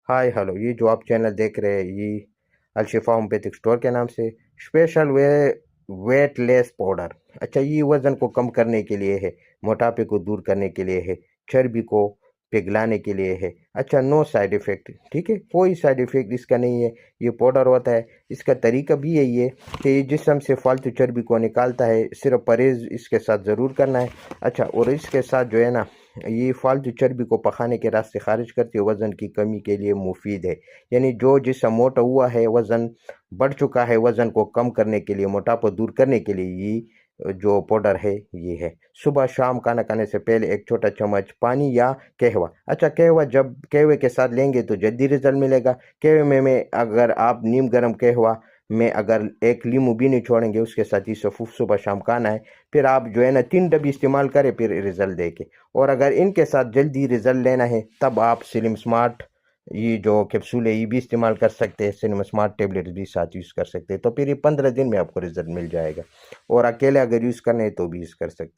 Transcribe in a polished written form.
Hi hello, ये जो आप चैनल देख रहे हैं ये अलशिफा होम्योपैथिक स्टोर के नाम से स्पेशल वेट लेस पाउडर। अच्छा, ये वज़न को कम करने के लिए है, मोटापे को दूर करने के लिए है, चर्बी को पिघलाने के लिए है। अच्छा, नो साइड इफ़ेक्ट, ठीक है, कोई साइड इफ़ेक्ट इसका नहीं है। ये पाउडर होता है, इसका तरीका भी यही है कि ये जिस्म से फालतू चर्बी को निकालता है। सिर्फ परहेज़ इसके साथ ज़रूर करना है। अच्छा, और इसके साथ जो है ना, ये फालतू चर्बी को पखाने के रास्ते खारिज करती है, वज़न की कमी के लिए मुफीद है। यानी जो जिसम मोटा हुआ है, वज़न बढ़ चुका है, वज़न को कम करने के लिए, मोटापा दूर करने के लिए ये जो पाउडर है ये है। सुबह शाम खाना खाने से पहले एक छोटा चम्मच पानी या कहवा। अच्छा, कहवा जब कहवे के साथ लेंगे तो जल्दी रिजल्ट मिलेगा। कहवे में अगर आप नीम गर्म कहवा में अगर एक लीमू भी नहीं छोड़ेंगे, उसके साथ ही सुबह शाम खाना है। फिर आप जो है ना 3 डब्बी इस्तेमाल करें, फिर रिजल्ट देके। और अगर इनके साथ जल्दी रिजल्ट लेना है तब आप स्लिम स्मार्ट ये जो कैप्सूल है ये भी इस्तेमाल कर सकते हैं। स्लिम स्मार्ट टेबलेट भी साथ यूज़ कर सकते हैं, तो फिर ये 15 दिन में आपको रिजल्ट मिल जाएगा। और अकेले अगर यूज़ करना है तो भी यूज़ कर सकते हैं।